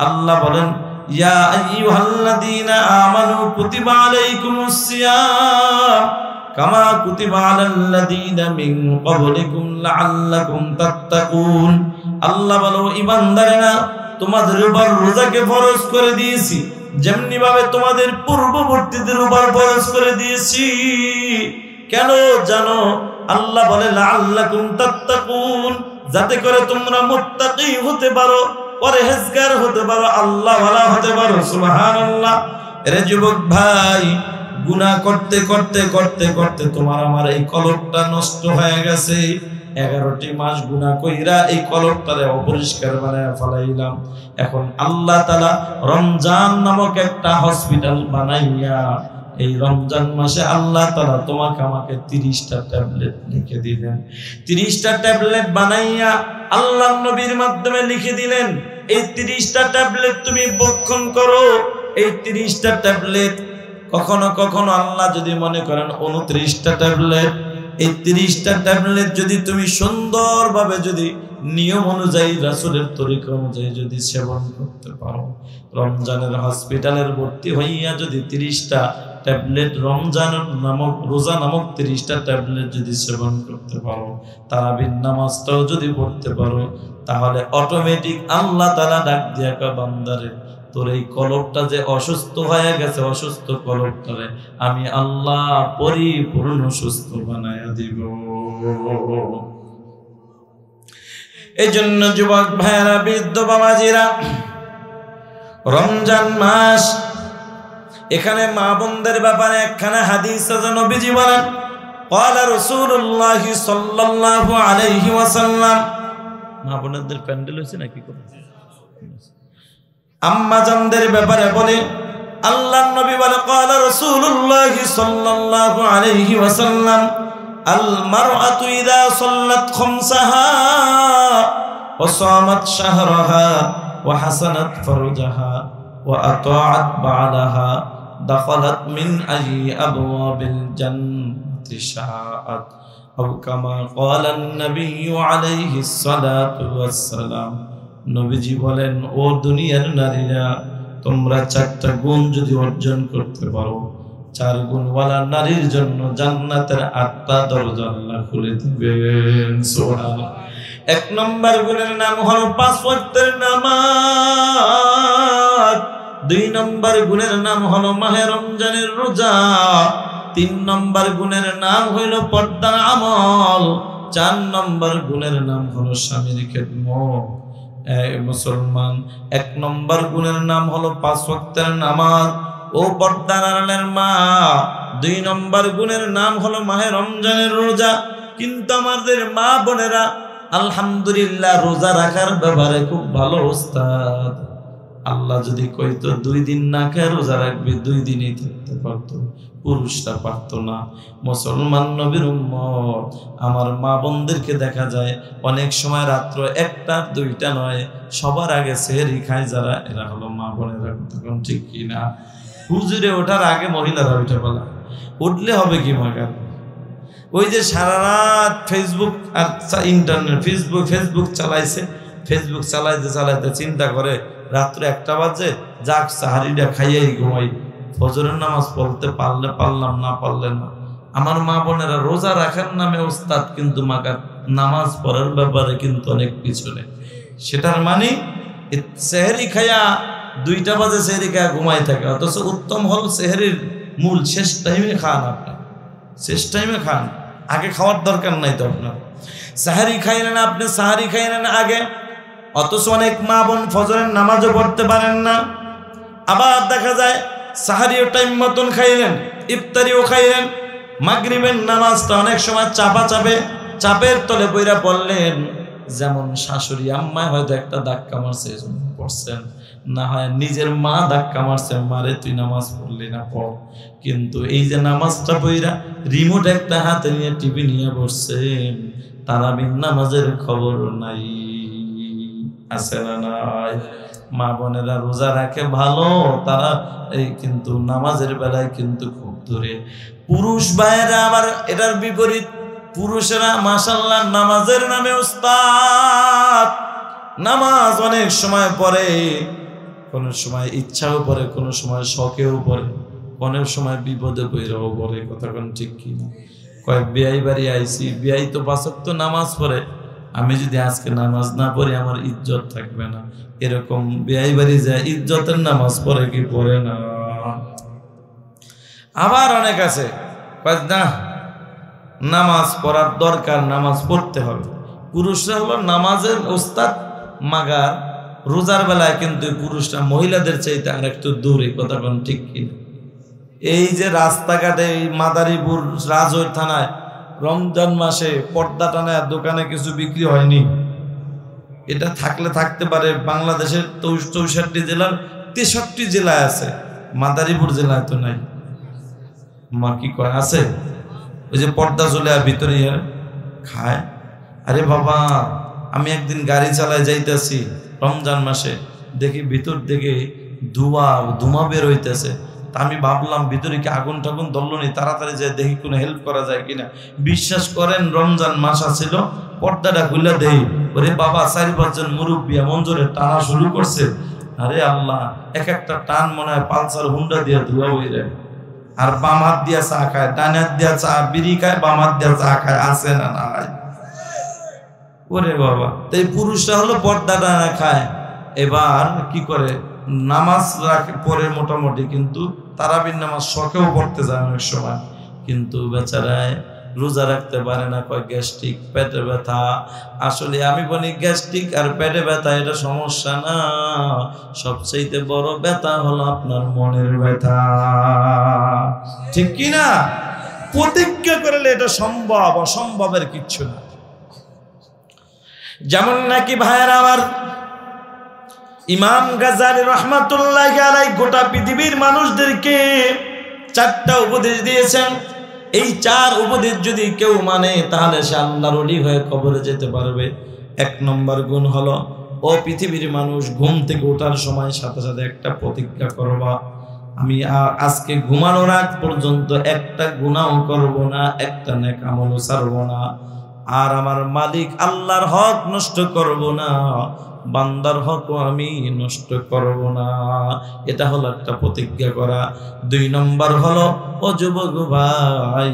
আল্লাহ বলেন, ইয়া আইয়ুহাল্লাযীনা আমানু কুতিবা আলাইকুমুস সিয়াম কামা কুতিবা আলাল্লাযীনা মিন ক্বাবলিকুম লাআল্লাকুম তাত্তাকুন। আল্লাহ বলো, ঈমানদারেরা, তোমাদের উপর রোজাকে ফরজ করে দিয়েছি যেমনি ভাবে তোমাদের পূর্ববর্তীদের উপর ফরজ করে দিয়েছি। কেন জানো? আল্লাহ বলে লাআল্লাকুম তাত্তাকুন, যাতে করে তোমরা মুত্তাকি হতে পারো, পরহেজগার হতে পারো, আল্লাহ ওয়ালা হতে পারো। সুবহানাল্লাহ। এরে যুবক ভাই, গুনাহ করতে করতে করতে করতে তোমার আমার এই কলবটা নষ্ট হয়ে গেছে। 11টি মাস গুনাহ কইরা এই কলবটারে অপরিষ্কার বানায় ফেলাইলাম। এখন আল্লাহ তাআলা রমজান নামক একটা হসপিটাল বানাইয়া এই রমজান মাসে আল্লাহ তাআলা তোমাকে আমাকে 30টা ট্যাবলেট লিখে দিলেন। 30টা ট্যাবলেট বানাইয়া আল্লাহর নবীর মাধ্যমে লিখে দিলেন, এই 30টা ট্যাবলেট তুমি ভক্ষণ করো। এই 30টা ট্যাবলেট কখনো কখনো আল্লাহ যদি মনে করেন 29টা ট্যাবলেট, এই 30টা ট্যাবলেট যদি তুমি সুন্দরভাবে যদি নিয়ম অনুযায়ী রাসূলের তরিকা অনুযায়ী যদি সেবন করতে পারো, রমজানের হসপিটালের ভর্তি হইয়া যদি 30টা ট্যাবলেট রমজান নামক রোজা নামক 30টা ট্যাবলেট যদি সেবন করতে পারো, তারাবির নামাজটাও যদি পড়তে পারো, তাহলে অটোমেটিক আল্লাহ তাআলা ডাক দিয়া কয় বান্দারে তোর এই কলবটা যে অসুস্থ হয়ে গেছে, অসুস্থ কলবটারে আমি আল্লাহ পরিপূর্ণ সুস্থ বানায়া দিব। এই জন্য যুবক ভাইয়েরা, বৃদ্ধ বাবাজিরা, রমজান মাস, এখানে মা বোনদের ব্যাপারে একখানা হাদিস আছে। নবীজি বলেন ক্বালা রাসূলুল্লাহ সাল্লাল্লাহু আলাইহি ওয়াসাল্লাম, মা বোনদের প্যান্ডেল হইছে নাকি কোন আম্মা জানদের ব্যাপারে বলে আল্লাহর নবী বলে ক্বালা রাসূলুল্লাহ সাল্লাল্লাহু আলাইহি ওয়াসাল্লাম আল মারআতু ইযা সাল্লাত খামসাহা ওয়া সামাত শাহরাহা ওয়া হাসানাত ফারজাহা ওয়া আতাআত বা'লাহা দাখালাত মিন আই আবওয়াবিল জান্নাতি শাআত আও কামা ক্বালা an-নবী আলাইহিস সালাতু ওয়াস সালাম। নবীজি বলেন, ও দুনিয়ার নারীরা, তোমরা 4টা গুণ যদি অর্জন করতে পারো, 4 গুণওয়ালা নারীর জন্য জান্নাতের 8টা দরজা আল্লাহ খুলে দিবেন। সুবহানাল্লাহ। 1 নম্বর গুণের নাম হলো 5 ওয়াক্তের নামাজ। 2 নম্বর গুণের নাম হলো মাহে রমজানের রোজা। 3 নম্বর গুণের নাম হলো পর্দার আমল। 4 নম্বর গুণের নাম হলো স্বামীর খেদমত। মুসলমান, 1 নম্বর গুণের নাম হলো 5 ওয়াক্তের নামাজ ও পর্দার আড়ালের মা। 2 নম্বর গুণের নাম হলো মাহে রমজানের রোজা। কিন্তু আমাদের মা বোনেরা আলহামদুলিল্লাহ রোজা রাখার ব্যাপারে খুব ভালো ওস্তাদ। আল্লাহ যদি কইতো 2 দিন না খেয়ে রোজা রাখবে, 2 দিনই থাকতে পারতো, পুরুষরা পারতো না। মুসলমান নবীর উম্মত আমার মা বোনদেরকে দেখা যায় অনেক সময় রাত্র 1টা 2টা নয়, সবার আগে সেহরি খায় যারা, এরা হলো মা বোনেরা। তখন ঠিক কিনা? হুজুরে ওঠার আগে মহিলারা উঠে বলা, উঠলে হবে কি মাগার? ওই যে সারা রাত ফেসবুক আর ইন্টারনেট, ফেসবুক চালাইছে, ফেসবুক চালাইতে চালাইতে চিন্তা করে রাত্র 1টা বাজে, যাক সাহারিটা খাইয়াই ঘুমাই, ফজরের নামাজ পড়তে পারলে পারলাম, না পারলে না। আমার মা বোনেরা রোজা রাখার নামে ওস্তাদ, কিন্তু মাকার নামাজ পড়ার ব্যাপারে কিন্তু অনেক পিছনে। সেটার মানে সেহরি খায়া 2টা বাজে সেহরি খায়া ঘুমাই থাকে, অথচ উত্তম হল সেহরির মূল শেষ টাইমে খান। আপনি শেষ টাইমে খান, আগে খাওয়ার দরকার নাই তো আপনার। সাহারি খাইলেন আপনি, সাহারি খাইলেন আগে, অথচ অনেক মা বোন ফজরের নামাজও পড়তে পারেন না। আবার দেখা যায় সাহারিও টাইম মতন খাইলেন, ইফতারিও খাইলেন, মাগরিবের নামাজটা অনেক সময় চাপের তলে বইরা পড়লেন। যেমন শাশুড়ি আম্মায় হয়তো একটা ধাক্কা মারছে, এজন্য পড়ছেন, না হয় নিজের মা ধাক্কা মারছে, মারে তুই নামাজ পড়লি না, পড়। কিন্তু এই যে নামাজটা বইরা রিমোট একটা হাতে নিয়ে টিভি নিয়ে বসছেন, তারাবির নামাজের খবর নাই। আছে না নাই? মা বোনেরা রোজা রাখে ভালো, তারা এই কিন্তু নামাজের বেলায় কিন্তু খুব দূরে। পুরুষ ভাইয়েরা আবার এটার বিপরীত, পুরুষেরা মাশাআল্লাহ নামাজের নামে ওস্তাদ। নামাজ অনেক সময় পড়ে, কোন সময় ইচ্ছাও পড়ে, কোন সময় শখেও পড়ে, কোন সময় বিপদে পড়েও পড়ে। কথা কোন ঠিক কিনা? কয়েক বিয়াই বাড়ি আইছি, বিয়াই তো 5 ওয়াক্ত নামাজ পড়ে, আমি যদি আজকে নামাজ না পড়ি আমার ইজ্জত থাকবে না। এরকম বিয়াই বাড়ি যায়, ইজ্জতের নামাজ পড়ে কি পড়ে না। আবার অনেক আছে না, নামাজ পড়ার দরকার, নামাজ পড়তে হবে। পুরুষরা হলো নামাজের ওস্তাদ, মাগার রোজার বেলায় কিন্তু পুরুষরা মহিলাদের চাইতে আর একটু দূরে। কথা কোন ঠিক কিনা? এই যে রাস্তাঘাটে, এই মাদারীপুর রাজৈর থানায় রমজান মাসে পর্দা টানা দোকানে কিছু বিক্রি হয়নি, এটা থাকলে থাকতে পারে। বাংলাদেশের 64 জেলার 63 জেলায় আছে, মাদারীপুর জেলায় তো নাই। মা কি কয় আছে? ওই যে পর্দা চলে আর ভিতরে খায়। আরে বাবা, আমি একদিন গাড়ি চালায় যাইতেছি রমজান মাসে, দেখি ভিতর থেকে ধোঁয়া বের হইতেছে। তা আমি ভাবলাম ভিতরে কি আগুন টাগুন ধরল নি, তাড়াতাড়ি যায় দেখি কোনো হেল্প করা যায় কিনা। বিশ্বাস করেন রমজান মাস ছিল, পর্দাটা খুলে দেই, ওরে বাবা 4-5 জন মুরব্বী এমন জোরে টানা শুরু করছে। আরে আল্লাহ, এক একটা টান মনে হয় পালসার হুন্ডা দিয়ে ধোয়া হয়ে যায়। আর বাম হাত দিয়া চা খায়, ডান হাত দিয়া চা বিড়ি খায়, বাম হাত দিয়া চা খায়, আছে না নাই? ওরে বাবা, এই পুরুষরা হলো পর্দাটা না খায়। এবার কি করে, নামাজ রাখে পরে মোটামুটি, কিন্তু তারাবির নামাজ শখেও পড়তে যায় অনেক সময়, কিন্তু বেচারায় রোজা রাখতে পারে না, কয় গ্যাস্ট্রিক, পেটে ব্যথা। আসলে আমি বলি গ্যাস্ট্রিক আর পেটে ব্যথা এটা সমস্যা না, সবচেয়ে বড় ব্যথা হলো আপনার মনের ব্যথা, ঠিক কি না? প্রতিজ্ঞা করলে এটা সম্ভব, অসম্ভবের কিচ্ছু না। যেমন নাকি ভাইয়েরা আমার, ইমাম গাজ্জালী রাহমাতুল্লাহি আলাইহি গোটা পৃথিবীর মানুষদেরকে 4টা উপদেশ দিয়েছেন। এই 4 উপদেশ যদি কেউ মানে তাহলে সে আল্লাহর ওলি হয়ে কবরে যেতে পারবে। 1 নম্বর গুণ হলো, ও পৃথিবীর মানুষ, ঘুম থেকে ওঠার সময় সাথে সাথে একটা প্রতিজ্ঞা করবা, আমি আজকে ঘুমানোর আগ পর্যন্ত একটা গুনাহ করব না, একটা নেক আমলও ছাড়ব না, আর আমার মালিক আল্লাহর হক নষ্ট করব না, বান্দার হকও আমি নষ্ট করব না। এটা হলো একটা প্রতিজ্ঞা করা। 2 নম্বর হলো, ও যুবক ভাই,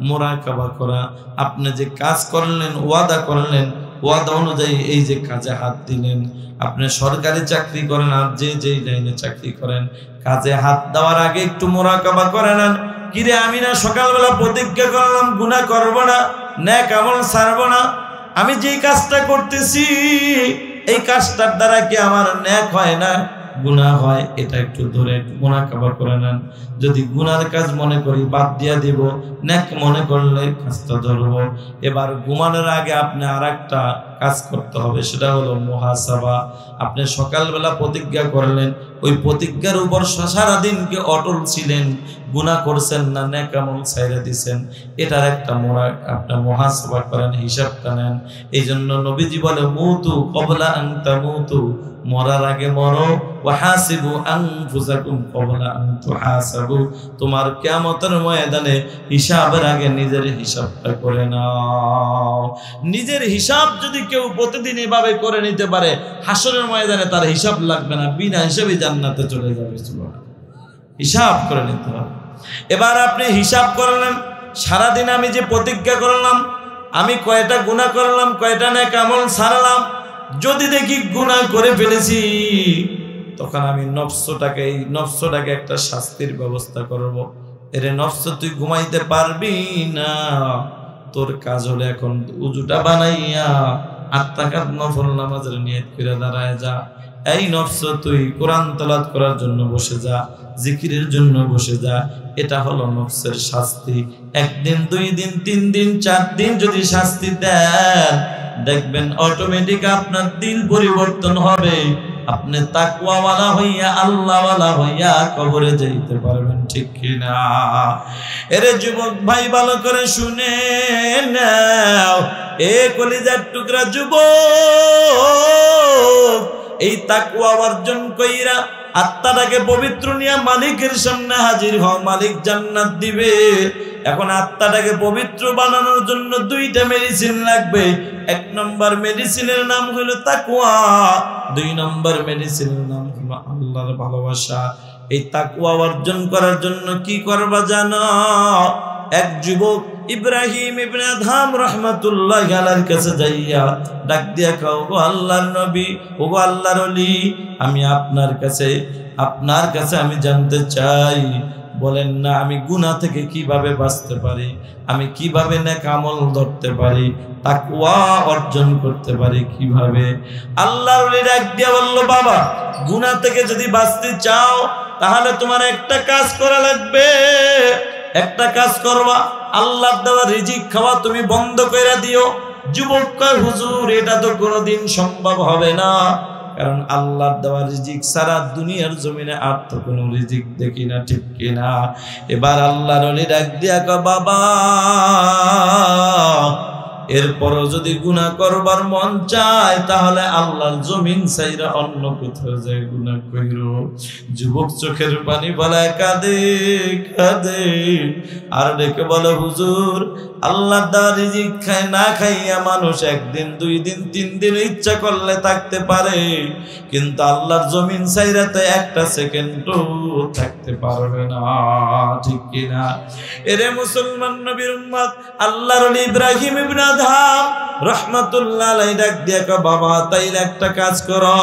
মুরাকাবা করা। আপনি যে কাজ করলেন, ওয়াদা করলেন, ওয়াদা অনুযায়ী এই যে কাজে হাত দিলেন, আপনি সরকারি চাকরি করেন আর যে লাইনে চাকরি করেন, কাজে হাত দেওয়ার আগে একটু মুরাকাবা করে নেন। কিরে, আমি না সকালবেলা প্রতিজ্ঞা করলাম গুনাহ করব না, নেক আমল ছাড়ব না, আমি যেই কাজটা করতেছি এই কাজটার দ্বারা কি আমার নেক হয় না গুনাহ হয়? এটা একটু ধরে একটু মুরাকাবা করে নেন। যদি গুনার কাজ মনে করি বাদ দিয়া দিব, নেক মনে করলে কাজটা ধরবো। এবার ঘুমানোর আগে আপনি আরেকটা কাজ করতে হবে, সেটা হলো মুহাসাবা। আপনি সকালবেলা প্রতিজ্ঞা করলেন, ওই প্রতিজ্ঞার উপর সারাদিনকে অটল ছিলেন, গুনাহ করছেন না, নেক আমল ছাইরা দিছেন, এটার একটা আপনার মুহাসাবা করেন, হিসাবটা নেন। এই জন্য নবীজি বলে, মুতু ক্বাবলা আন তামুতু, মরার আগে মরো, ওয়াহাসিবু আনফুসাকুম ক্বাবলা আন তুহাসাবু, তোমার কিয়ামতের ময়দানে হিসাবের আগে নিজের হিসাবটা করে নাও। নিজের হিসাব যদি কেউ প্রতিদিন এভাবে করে নিতে পারে, হাসরের ময়দানে তার হিসাব লাগবে না, বিনা হিসাবে জান্নাতে চলে যাবে। হিসাব করে নিতে হবে। এবার আপনি হিসাব করলেন, সারাদিন আমি যে প্রতিজ্ঞা করলাম, আমি কয়টা গুনাহ করলাম, কয়টা নেক আমল ছাড়লাম। যদি দেখি গুনাহ করে ফেলেছি, তখন আমি নফসটাকে একটা শাস্তির ব্যবস্থা করব। এরে নফস, তুই ঘুমাইতে পারবি না, তোর কাজ হলো এখন উজুটা বানাইয়া 8 রাকাত নফল নামাজের নিয়ত করে দাঁড়ায় যা। এই নফস, তুই কোরআন তেলাওয়াত করার জন্য বসে যা, জিকিরের জন্য বসে যা। এটা হলো নফসের শাস্তি। 1 দিন, 2 দিন, 3 দিন, 4 দিন যদি শাস্তি দেন, দেখবেন অটোমেটিক আপনার দিল পরিবর্তন হবে, আপনি তাকওয়াওয়ালা হইয়া, আল্লাহওয়ালা হইয়া কবরে যাইতে পারবেন, ঠিক কিনা? এরে যুবক ভাই, ভালো করে শুনে নাও, এ কলিজার টুকরা যুবক, এই তাকওয়া অর্জন কইরা আত্মাটাকে পবিত্র নিয়ে মালিকের সামনে হাজির হও, মালিক জান্নাত দিবে। এখন আত্মাটাকে পবিত্র বানানোর জন্য 2টা মেডিসিন লাগবে। 1 নম্বর মেডিসিনের নাম হলো তাকওয়া, 2 নম্বর মেডিসিনের নাম হলো আল্লাহর ভালোবাসা। এই তাকওয়া অর্জন করার জন্য কি করবা জানো? এক যুবক ইব্রাহিম ইবনে আদহাম রাহমাতুল্লাহি আলাইহির কাছে যাইয়া ডাক দিয়া কও, ও আল্লাহর নবী, ও আল্লাহর ওলি, আমি আপনার কাছে আমি জানতে চাই, বলেন না আমি গুনাহ থেকে কিভাবে বাঁচতে পারি, আমি কিভাবে নেক আমল ধরতে পারি, তাকওয়া অর্জন করতে পারি কিভাবে? আল্লাহর ওলি ডাক দিয়া বলল, বাবা, গুনাহ থেকে যদি বাঁচতে চাও তাহলে তোমার একটা কাজ করা লাগবে। একটা কাজ করবা, আল্লাহর দেওয়া রিজিক খাওয়া তুমি বন্ধ করে দিও। যুবক কয় হুজুর এটা তো কোনোদিন সম্ভব হবে না, কারণ আল্লাহর দেওয়া রিজিক সারা দুনিয়ার জমিনে আর তো কোনো রিজিক দেখি না, ঠিক কিনা? এবার আল্লাহর ওলি ডাক দিয়া কয় বাবা, এরপরও যদি গুনাহ করবার মন চায় তাহলে আল্লাহর জমিন ছাইরা অন্য কোথাও যায় গুনাহ কইরো। যুবক চোখের পানি ফেলায় কাঁদে কাঁদে আর ডেকে বলে হুজুর আল্লাহর দেওয়া রিজিক খায় না খাইয়া মানুষ একদিন 2 দিন 3 দিন ইচ্ছা করলে থাকতে পারে, কিন্তু আল্লাহর জমিন ছাইরা তো একটা সেকেন্ডও থাকতে পারবে না, ঠিক কিনা? এরে মুসলমান নবীর উম্মত, আল্লাহর ওলি ইব্রাহিম ইবনে আদহাম রাহমাতুল্লাহ আলাইহি ডাক দিয়া কয় বাবা তাইলে একটা কাজ করো,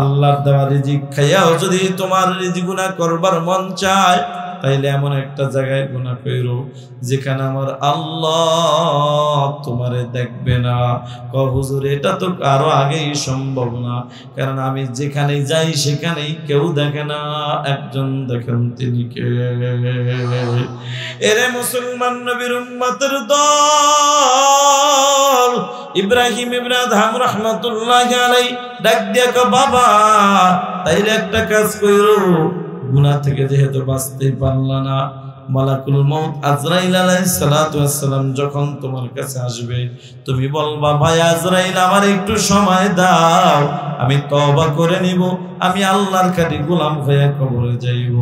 আল্লাহর দেওয়া রিজিক খাইয়াও যদি তোমার রিজিক গুনাহ করবার মন চায় তাইলে এমন একটা জায়গায় গুনাহ কইরো যেখানে আমার আল্লাহ তোমারে দেখবে না। কয় হুজুর এটা তো আরো আগেই সম্ভব না, কারণ আমি যেখানেই যাই সেখানেই কেউ দেখে না, একজন দেখেন তিনি কে? এরে মুসলমান নবীর উম্মতের দল, ইব্রাহিম ইবনে আদহাম রাহমাতুল্লাহি আলাইহি ডাক দিয়া কয় বাবা তাইলে একটা কাজ কইরো, গুনাহ থেকে যেহেতু বাঁচতে পারলা না, মালাকুল মউত আজরাইল আলাইহিস সালাতু ওয়াস সালাম যখন তোমার কাছে আসবে তুমি বলবা ভাই আজরাইল আমার একটু সময় দাও, আমি তওবা করে নিব, আমি আল্লাহর খাঁটি গোলাম হয়ে কবরে যাইব।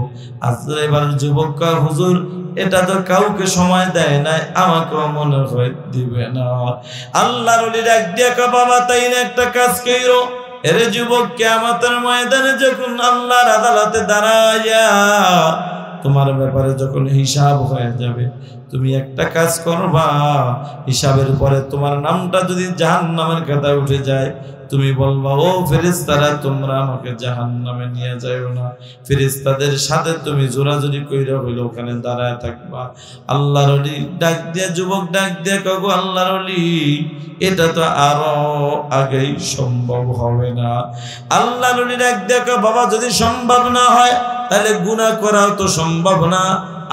আজরাইল যুবক কয় হুজুর এটা তো কাউকে সময় দেয় নাই, আমাকেও মনে হয় দিবে না। আল্লাহর ওলি ডাক দিয়া কয় বাবা তাইলে একটা কাজ কইরো, এরে যুবক কিয়ামতের ময়দানে যখন আল্লাহর আদালতে দাঁড়াইয়া তোমার ব্যাপারে যখন হিসাব হয়ে যাবে তুমি একটা কাজ করবা, হিসাবের পরে তোমার নামটা যদি জাহান্নামের খাতায় উঠে যায় তুমি বলবা ও ফেরেশতারা তোমরা আমাকে জাহান্নামে নিয়ে যাও না, ফেরেশতাদের সাথে তুমি জোরাজুরি কইরা হইলো ওখানে দাঁড়ায় থাকবা। আল্লাহর ওলি ডাক দিয়া যুবক ডাক দিয়া কগো আল্লাহর ওলি এটা তো আরো আগেই সম্ভব হবে না। আল্লাহর ওলি ডাক দিয়া কয় বাবা যদি সম্ভব না হয় তাহলে গুনাহ করাও তো সম্ভব না,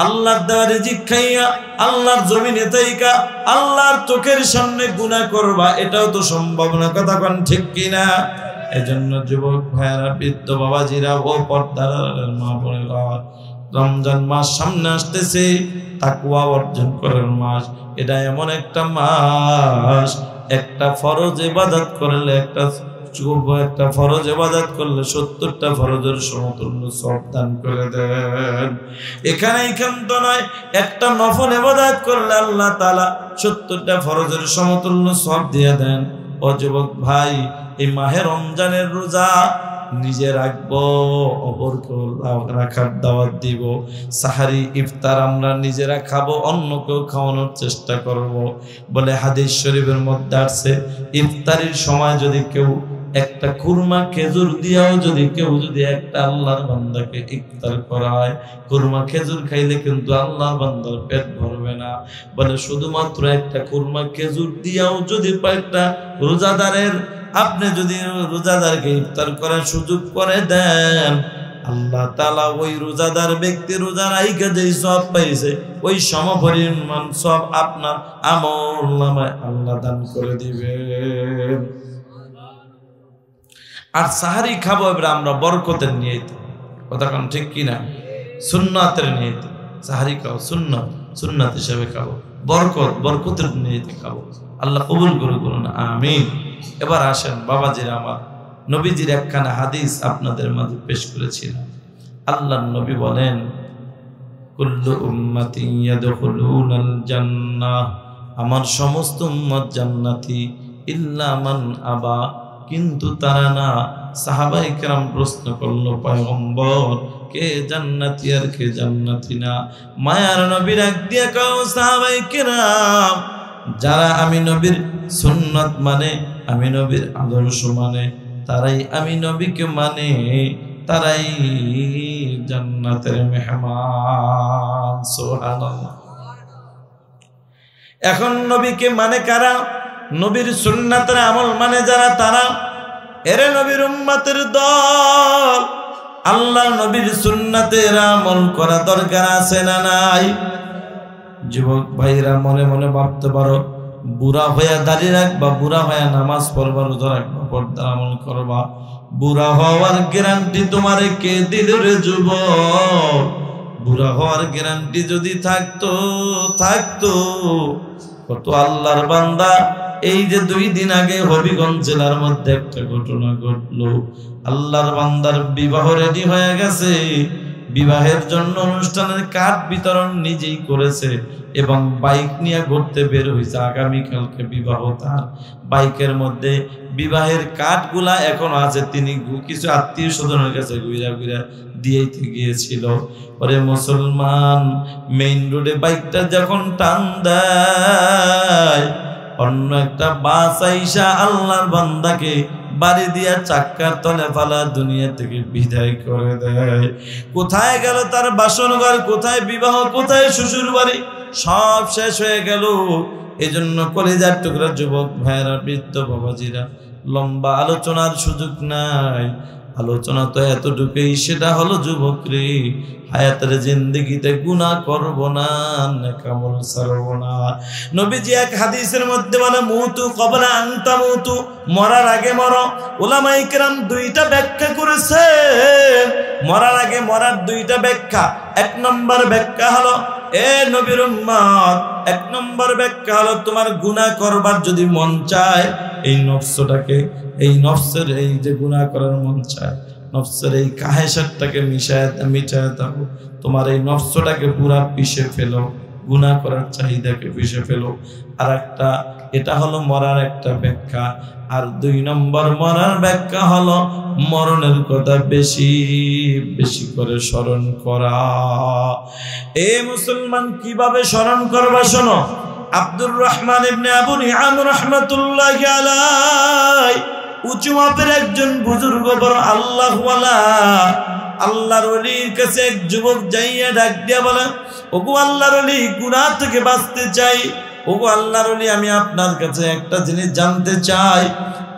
আল্লাহর দেওয়া রিজিক খাইয়া আল্লাহর জমিনে থাইকা আল্লাহর চোখের সামনে গুনাহ করবা এটাও তো সম্ভব না, কথা কোন ঠিক কিনা? এজন্য যুবক ভাইরা, বৃদ্ধ বাবাজিরা, ও পর্দার মা বোনেরা, রমজান মাস সামনে আসতেছে, তাকওয়া অর্জন করার মাস। এটা এমন একটা মাস একটা ফরজ ইবাদত করলে একটা ফরজ ইবাদত করলে 70টা ফরজের সমতুল্য সওয়াব দান করে দেন। এখানেই ক্ষান্ত নয়, একটা নফল ইবাদত করলে আল্লাহ তাআলা 70টা ফরজের সমতুল্য সওয়াব দিয়ে দেন। ও যুবক ভাই, এই মাহে রমজানের রোজা নিজে রাখবো, অপরকেও রাখার দাওয়াত দিব। সাহারি ইফতার আমরা নিজেরা খাবো, অন্যকেও খাওয়ানোর চেষ্টা করব। বলে হাদিস শরীফের মধ্যে আছে ইফতারির সময় যদি কেউ একটা কুরমা খেজুর দিয়াও যদি কেউ একটা আল্লাহর বান্দাকে ইফতার করায়, কুরমা খেজুর খাইলে কিন্তু আল্লাহর বান্দার পেট ভরবে না। বলে শুধুমাত্র একটা কুরমা খেজুর দিয়াও যদি একটা রোজাদারের আপনি যদি রোজাদারকে ইফতার করার সুযোগ করে দেন, আল্লাহ তাআলা ওই রোজাদার ব্যক্তি রোজা রাইখা যেই সওয়াব পাইছে ওই সমপরিমাণ সওয়াব আপনার আমলনামায় আল্লাহ দান করে দিবেন। আর সাহারি খাবো এবার আমরা বরকতের নিয়তে, কথা কোন ঠিক কিনা? সুন্নাতের নিয়তে সাহারি খাও, সুন্নাত হিসেবে খাবো, বরকতের নিয়তে খাবো। আল্লাহ কবুল করুন, আমিন। এবার আসেন বাবাজিরা আমার, নবীজির একখানা হাদিস আপনাদের মাঝে পেশ করেছিলাম। আল্লাহর নবী বলেন কুল্লু উম্মতি ইয়াদখুলুনাল জান্নাহ, আমার সমস্ত উম্মত জান্নাতি ইল্লা মান আবা, কিন্তু তারা না। সাহাবায়ে কেরাম প্রশ্ন করলো পয়গম্বর কে জান্নাতি আর কে জান্নাতি না? মায়ার নবী ডাক দিয়া কও সাহাবায়ে কেরাম যারা আমি নবীর সুন্নাত মানে, আমি নবীর আদর্শ মানে, তারাই আমি নবীকে মানে, তারাই জান্নাতের মেহমান। সুবহানাল্লাহ। এখন নবীকে মানে কারা? নবীর সুন্নাতের আমল মানে যারা, তারা। এরে নবীর উম্মতের দল, আল্লাহ নবীর সুন্নাতের আমল করা দরকার আছে না নাই? যুবক ভাইরা মনে মনে ভাবতে পারো, বুড়া হয়ে দাঁড়িয়ে রাখবা, বুড়া হয়ে নামাজ পড়বা, রোজা রাখবা, পর্দা আমল করবা, বুড়া হওয়ার গ্যারান্টি তোমারে কে দিল রে যুবক? বুড়া হওয়ার গ্যারান্টি যদি থাকতো কত আল্লাহর বান্দা। এই যে 2 দিন আগে হবিগঞ্জ জেলার মধ্যে একটা ঘটনা ঘটলো, আল্লাহর বান্দার বিবাহ রেডি হয়ে গেছে, বিবাহের জন্য অনুষ্ঠানের কার্ড বিতরণ নিজেই করেছে এবং বাইক নিয়ে ঘুরতে বের হয়েছে। আগামীকালকে বিবাহ তার। বাইকের মধ্যে বিবাহের কার্ডগুলা এখন আছে, তিনি কিছু আত্মীয় স্বজনের কাছে ঘুরা দিয়েতে গিয়েছিল। পরে মুসলমান মেইন রোডে বাইকটা যখন টান দেয়, অন্য একটা বাস আইসা আল্লাহর বান্দাকে বাড়ি দিয়া চাক্কার তলে ফালা দুনিয়া থেকে বিদায় করে দেয়। কোথায় গেল তার বাসন ঘর, কোথায় বিবাহ, কোথায় শ্বশুর বাড়ি, সব শেষ হয়ে গেল। এজন্য কলেজার টুকরা যুবক ভাইয়েরা, বৃদ্ধ বাবাজিরা, লম্বা আলোচনার সুযোগ নাই। আলোচনা তো এতটুকুই, সেটা হলো যুবক রে, হায়াতের জিন্দেগিতে গুনাহ করব না, নেক আমল ছাড়ব না। নবীজি এক হাদিসের মধ্যে বলে, মুতু ক্বাবলা আন তামুতু, মরার আগে মরো। উলামায়ে কেরাম 2টা ব্যাখ্যা করেছে মরার আগে মরার 2টা ব্যাখ্যা। 1 নম্বর ব্যাখ্যা হলো, এ নবীর উম্মত, 1 নম্বর ব্যাখ্যা হলো, তোমার গুনাহ করবার যদি মন চায়, এই নফসটাকে, এই নফসের এই যে গুনাহ করার মন চায়, নফসের এই কাহেসাতটাকে মিটায় দাও, তোমার এই নফসটাকে পুরা পিষে ফেলো, গুনাহ করার চাহিদাকে পিষে ফেলো। আর একটা, এটা হলো মরার একটা ব্যাখ্যা। আর 2 নম্বর মরার ব্যাখ্যা হলো মরণের কথা বেশি বেশি করে স্মরণ করা। এ মুসলমান, কিভাবে স্মরণ করবা শোনো। আব্দুর রহমান ইবনে আবু নিআম রাহমাতুল্লাহি আলাইহি উঁচু মাপের একজন বুজুর্গ, বড় আল্লাহওয়ালা, আল্লাহর ওলির কাছে এক যুবক যাইয়া ডাক দিয়া বলে, ওগো আল্লাহর ওলি, গুনাহ থেকে বাঁচতে চাই। ওগো আল্লাহর ওলি, আমি আপনার কাছে একটা জিনিস জানতে চাই।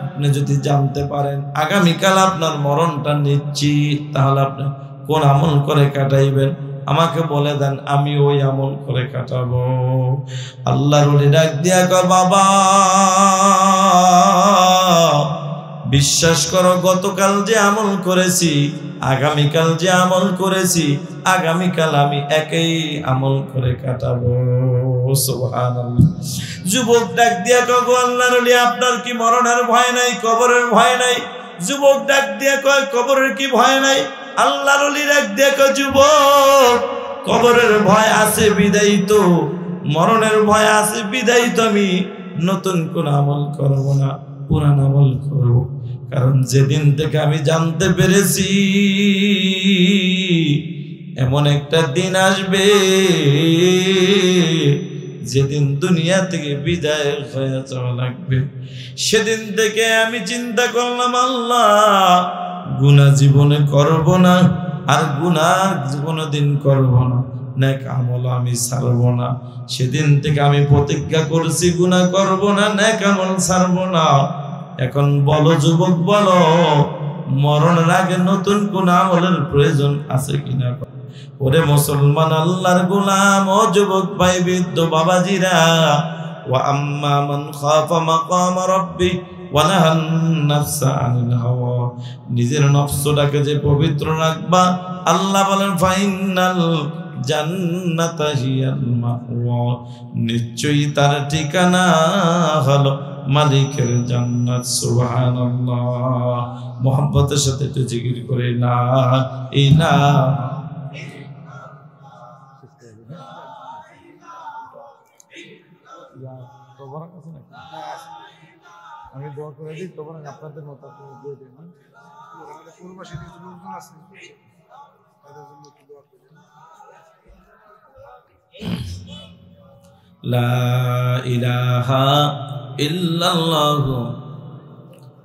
আপনি যদি জানতে পারেন আগামীকাল আপনার মরণটা নিশ্চিত, তাহলে আপনি কোন আমল করে কাটাইবেন আমাকে বলে দেন, আমি ওই আমল করে কাটাবো। আল্লাহর ওলি ডাক দিয়া কয়, বাবা বিশ্বাস করো, গতকাল যে আমল করেছি, আগামীকাল যে আমল করেছি, আগামীকাল আমি একই আমল করে কাটাবো। সুবহানাল্লাহ। যুবক ডাক দিয়া কয়, গো আল্লাহর ওলি, আপনার কি মরণের ভয় নাই, কবরের ভয় নাই? যুবক ডাক দিয়া কয়, কবরের কি ভয় নাই? আল্লাহর ওলি ডাক দিয়া কয়, যুবক, কবরের ভয় আছে বিদায়ী তো, মরণের ভয় আছে বিদায়ী তো আমি নতুন কোন আমল করব না, পুরান আমল করব। কারণ যেদিন থেকে আমি জানতে পেরেছি এমন একটা দিন আসবে যেদিন দুনিয়া থেকে বিদায় হয়ে যাওয়া লাগবে, সেদিন থেকে আমি চিন্তা করলাম, আল্লাহ গুনাহ জীবনে করব না, আর গুনাহ কোনোদিন করব না, নেক আমল আমি ছাড়ব না। সেদিন থেকে আমি প্রতিজ্ঞা করছি, গুনাহ করব না, নেক আমল ছাড়ব না। এখন বলো যুবক, বলো, মরণের আগে নতুন কোন আমলের প্রয়োজন আছে কিনা? ওরে মুসলমান, আল্লাহর গোলাম, ও যুবক ভাই, বৃদ্ধ বাবাজিরা, ওয়া আম্মা মান খাফা মাকাম রাব্বি ওয়া নাহান নাফসা আনিল হাওয়া, নিজের নফসটাকে যে পবিত্র রাখবা, আল্লাহ বলেন, ফাইনাল জান্নাতা হিয়াল মাওয়া, নিশ্চয়ই তার ঠিকানা হলো মালিকের জান্নাত। সুবহানাল্লাহ। মুহাব্বতের সাথে একটু জিকির করে লা ইলাহা। আমি দোয়া করে দিই, তখন আপনাদের মত আপনারা দিয়ে দেন। আমাদের পূর্ববাসী কিছু লোকজন আছে, তাদের জন্য একটু দোয়া করি। লা ইলাহা ইল্লাল্লাহু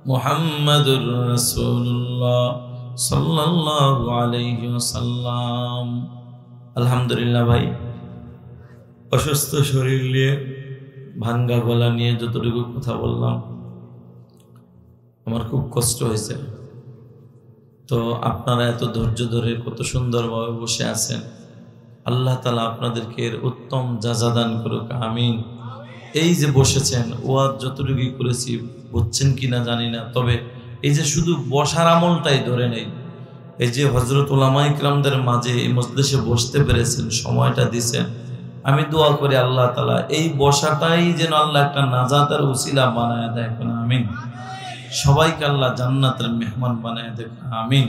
মুহাম্মাদুর রাসূলুল্লাহ সাল্লাল্লাহু আলাইহি ওয়াসাল্লাম। আলহামদুলিল্লাহ ভাই, অসুস্থ শরীর নিয়ে, ভাঙ্গা গলা নিয়ে যতটুকু কথা বললাম, আমার খুব কষ্ট হয়েছে। তো আপনারা এত ধৈর্য ধরে কত সুন্দরভাবে বসে আছেন, আল্লাহ তাআলা আপনাদেরকে এর উত্তম জাযা দান করুক, আমিন। এই যে বসেছেন, ওয়াজ যতটুকু করেছি বুঝছেন কিনা জানি না, তবে এই যে শুধু বসার আমলটাই ধরে নেই, এই যে হযরত উলামায়ে কিরামদের মাঝে এই মজলিসে বসতে পেরেছেন, সময়টা দিয়েছেন, আমি দোয়া করি আল্লাহ তাআলা এই বসাটাই যেন আল্লাহ একটা নাজাতের উসিলা বানায় দেয়, আমিন। সবাইকে আল্লাহ জান্নাতের মেহমান বানায় দেয়, আমিন।